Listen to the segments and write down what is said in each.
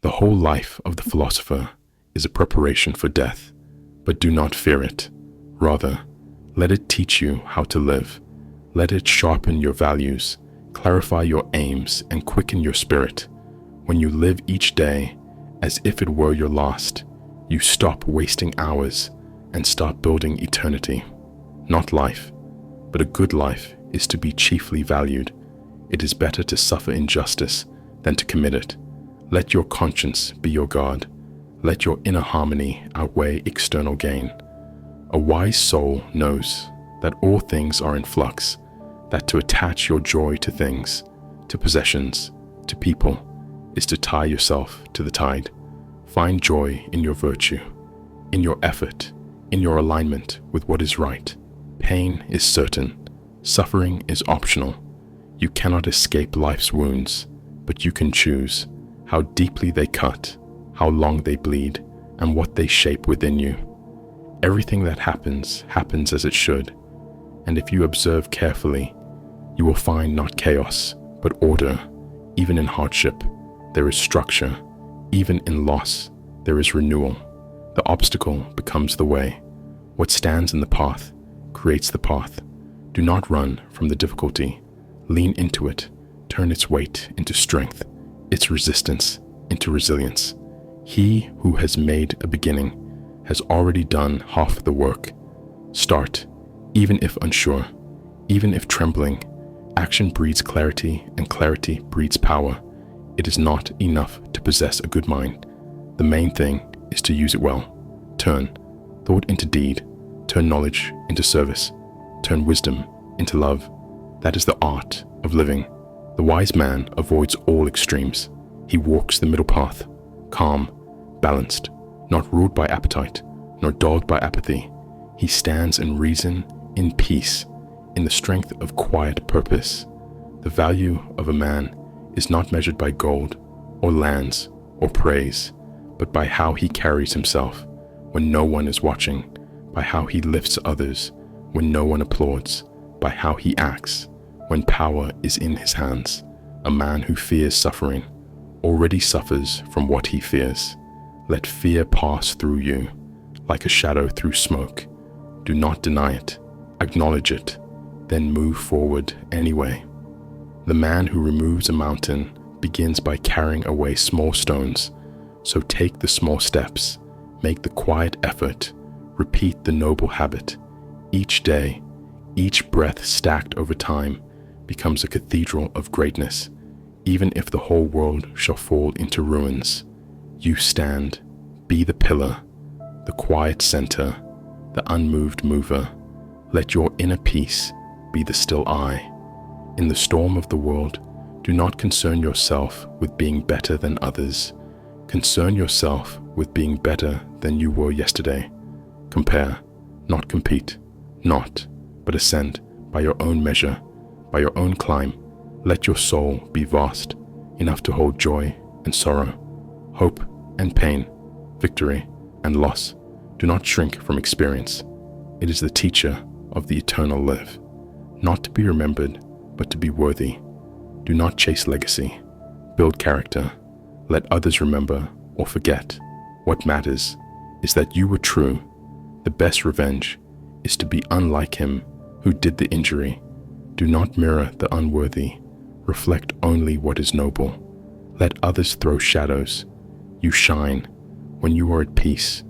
The whole life of the philosopher is a preparation for death, but do not fear it. Rather, let it teach you how to live. Let it sharpen your values, clarify your aims, and quicken your spirit. When you live each day as if it were your last, you stop wasting hours and start building eternity. Not life, but a good life is to be chiefly valued. It is better to suffer injustice than to commit it. Let your conscience be your guard. Let your inner harmony outweigh external gain. A wise soul knows that all things are in flux, that to attach your joy to things, to possessions, to people, is to tie yourself to the tide. Find joy in your virtue, in your effort, in your alignment with what is right. Pain is certain. Suffering is optional. You cannot escape life's wounds, but you can choose how deeply they cut, how long they bleed, and what they shape within you. Everything that happens as it should, and if you observe carefully, you will find not chaos, but order. Even in hardship, there is structure. Even in loss, there is renewal. The obstacle becomes the way. What stands in the path creates the path. Do not run from the difficulty. Lean into it. Turn its weight into strength, its resistance into resilience. He who has made a beginning has already done half the work. Start, even if unsure, even if trembling. Action breeds clarity, and clarity breeds power. It is not enough to possess a good mind. The main thing is to use it well. Turn thought into deed. Turn knowledge into service. Turn wisdom into love. That is the art of living. The wise man avoids all extremes. He walks the middle path, calm, balanced, not ruled by appetite, nor dulled by apathy. He stands in reason, in peace, in the strength of quiet purpose. The value of a man is not measured by gold, or lands, or praise, but by how he carries himself when no one is watching, by how he lifts others when no one applauds, by how he acts when power is in his hands. A man who fears suffering already suffers from what he fears. Let fear pass through you like a shadow through smoke. Do not deny it, acknowledge it, then move forward anyway. The man who removes a mountain begins by carrying away small stones. So take the small steps, make the quiet effort, repeat the noble habit. Each day, each breath stacked over time becomes a cathedral of greatness. Even if the whole world shall fall into ruins, you stand, be the pillar, the quiet center, the unmoved mover. Let your inner peace be the still eye. In the storm of the world, do not concern yourself with being better than others. Concern yourself with being better than you were yesterday. Compare, not compete, not, but ascend by your own measure, by your own climb. Let your soul be vast, enough to hold joy and sorrow, hope and pain, victory and loss. Do not shrink from experience. It is the teacher of the eternal live. Not to be remembered, but to be worthy. Do not chase legacy. Build character. Let others remember or forget. What matters is that you were true. The best revenge is to be unlike him who did the injury. Do not mirror the unworthy. Reflect only what is noble. Let others throw shadows. You shine. When you are at peace,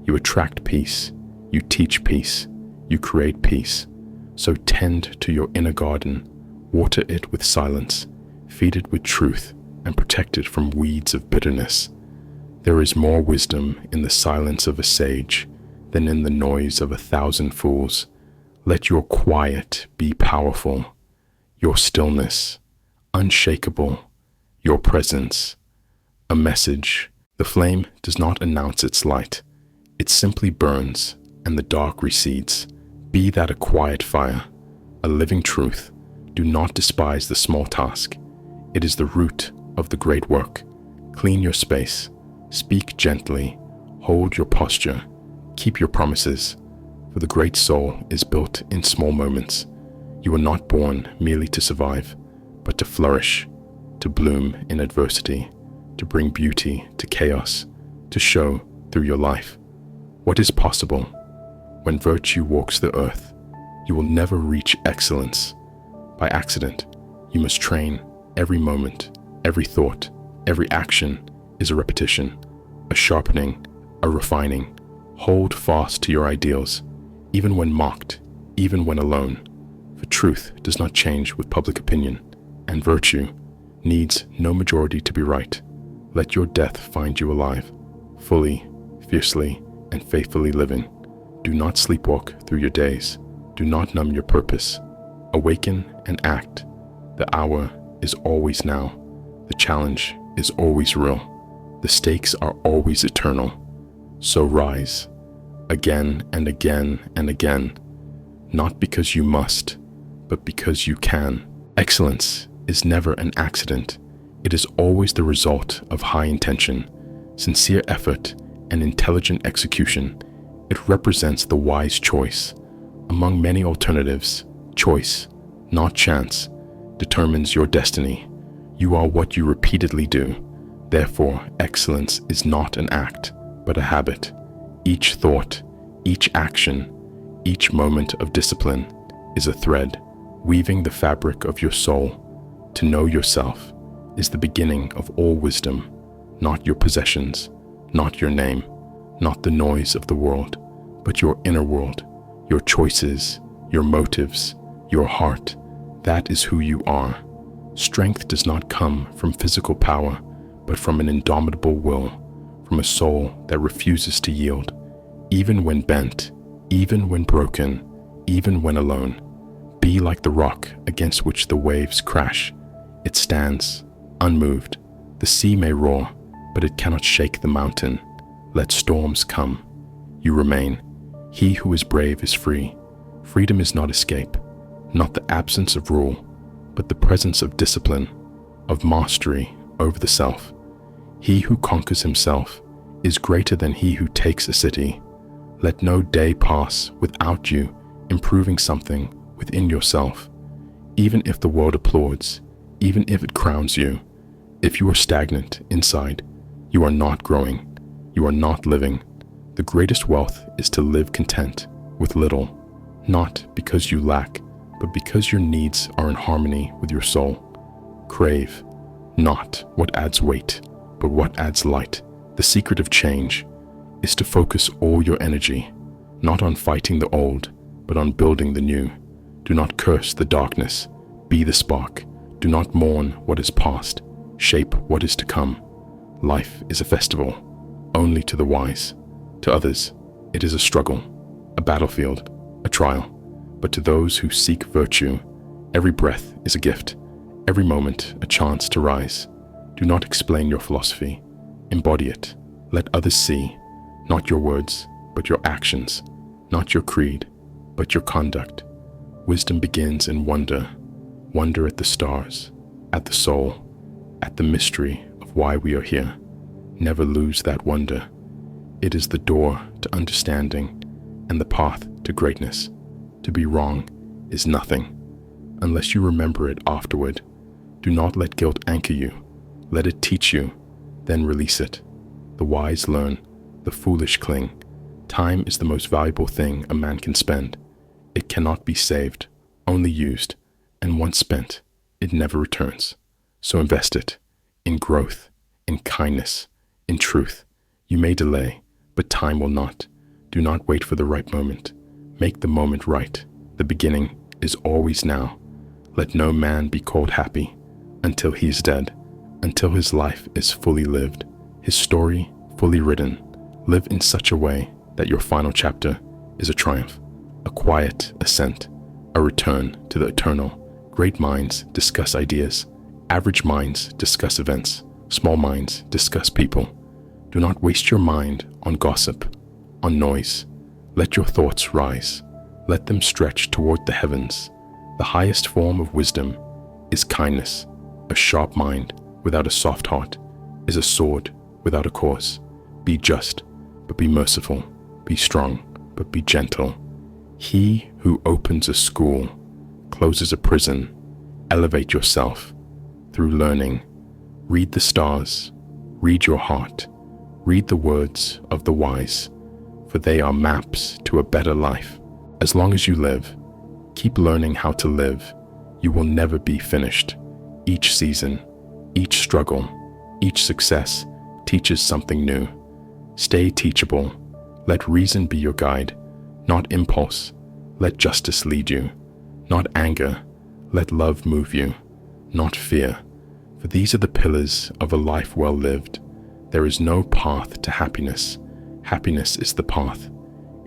you attract peace. You teach peace. You create peace. So tend to your inner garden. Water it with silence. Feed it with truth and protect it from weeds of bitterness. There is more wisdom in the silence of a sage than in the noise of 1,000 fools. Let your quiet be powerful. Your stillness unshakable, your presence, a message. The flame does not announce its light. It simply burns and the dark recedes. Be that a quiet fire, a living truth. Do not despise the small task. It is the root of the great work. Clean your space. Speak gently. Hold your posture. Keep your promises. For the great soul is built in small moments. You are not born merely to survive, but to flourish, to bloom in adversity, to bring beauty to chaos, to show through your life what is possible. When virtue walks the earth, you will never reach excellence by accident. You must train every moment, every thought, every action is a repetition, a sharpening, a refining. Hold fast to your ideals, even when mocked, even when alone. For truth does not change with public opinion, and virtue needs no majority to be right. Let your death find you alive, fully, fiercely, and faithfully living. Do not sleepwalk through your days. Do not numb your purpose. Awaken and act. The hour is always now. The challenge is always real. The stakes are always eternal. So rise, again and again and again, not because you must, but because you can. Excellence is never an accident. It is always the result of high intention, sincere effort, and intelligent execution. It represents the wise choice. Among many alternatives, choice, not chance, determines your destiny. You are what you repeatedly do. Therefore, excellence is not an act, but a habit. Each thought, each action, each moment of discipline is a thread, weaving the fabric of your soul. To know yourself is the beginning of all wisdom, not your possessions, not your name, not the noise of the world, but your inner world, your choices, your motives, your heart. That is who you are. Strength does not come from physical power, but from an indomitable will, from a soul that refuses to yield, even when bent, even when broken, even when alone. Be like the rock against which the waves crash. It stands, unmoved. The sea may roar, but it cannot shake the mountain. Let storms come. You remain. He who is brave is free. Freedom is not escape, not the absence of rule, but the presence of discipline, of mastery over the self. He who conquers himself is greater than he who takes a city. Let no day pass without you improving something within yourself. Even if the world applauds, even if it crowns you, if you are stagnant inside, you are not growing, you are not living. The greatest wealth is to live content with little, not because you lack, but because your needs are in harmony with your soul. Crave not what adds weight, but what adds light. The secret of change is to focus all your energy, not on fighting the old, but on building the new. Do not curse the darkness, be the spark. Do not mourn what is past, shape what is to come. Life is a festival, only to the wise. To others, it is a struggle, a battlefield, a trial. But to those who seek virtue, every breath is a gift, every moment a chance to rise. Do not explain your philosophy, embody it. Let others see, not your words, but your actions, not your creed, but your conduct. Wisdom begins in wonder, wonder at the stars, at the soul, at the mystery of why we are here. Never lose that wonder. It is the door to understanding and the path to greatness. To be wrong is nothing, unless you remember it afterward. Do not let guilt anchor you. Let it teach you, then release it. The wise learn, the foolish cling. Time is the most valuable thing a man can spend. It cannot be saved, only used, and once spent, it never returns. So invest it in growth, in kindness, in truth. You may delay, but time will not. Do not wait for the right moment. Make the moment right. The beginning is always now. Let no man be called happy until he is dead, until his life is fully lived, his story fully written. Live in such a way that your final chapter is a triumph, a quiet ascent, a return to the eternal. Great minds discuss ideas. Average minds discuss events. Small minds discuss people. Do not waste your mind on gossip, on noise. Let your thoughts rise. Let them stretch toward the heavens. The highest form of wisdom is kindness. A sharp mind without a soft heart is a sword without a cause. Be just, but be merciful. Be strong, but be gentle. He who opens a school closes a prison. Elevate yourself through learning. Read the stars, Read your heart. Read the words of the wise, for they are maps to a better life. As long as you live, keep learning how to live. You will never be finished. Each season, each struggle, each success teaches something new. Stay teachable. Let reason be your guide, not impulse. Let justice lead you, not anger. Let love move you, not fear. For these are the pillars of a life well lived. There is no path to happiness. Happiness is the path.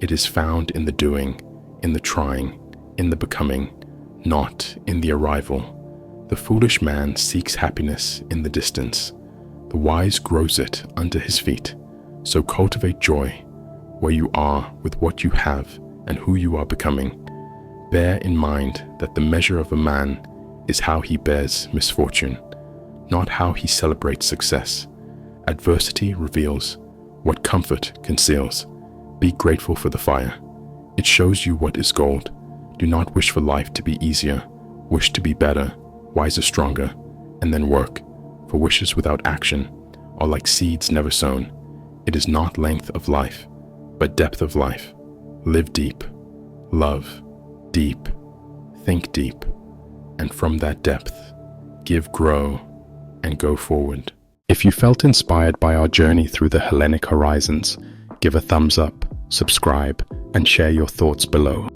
It is found in the doing, in the trying, in the becoming, not in the arrival. The foolish man seeks happiness in the distance. The wise grows it under his feet. So cultivate joy where you are with what you have and who you are becoming. Bear in mind that the measure of a man is how he bears misfortune, not how he celebrates success. Adversity reveals what comfort conceals. Be grateful for the fire. It shows you what is gold. Do not wish for life to be easier. Wish to be better, wiser, stronger, and then work. For wishes without action are like seeds never sown. It is not length of life, but depth of life. Live deep, love deep, think deep, and from that depth, give, grow, and go forward. If you felt inspired by our journey through the Hellenic horizons, give a thumbs up, subscribe, and share your thoughts below.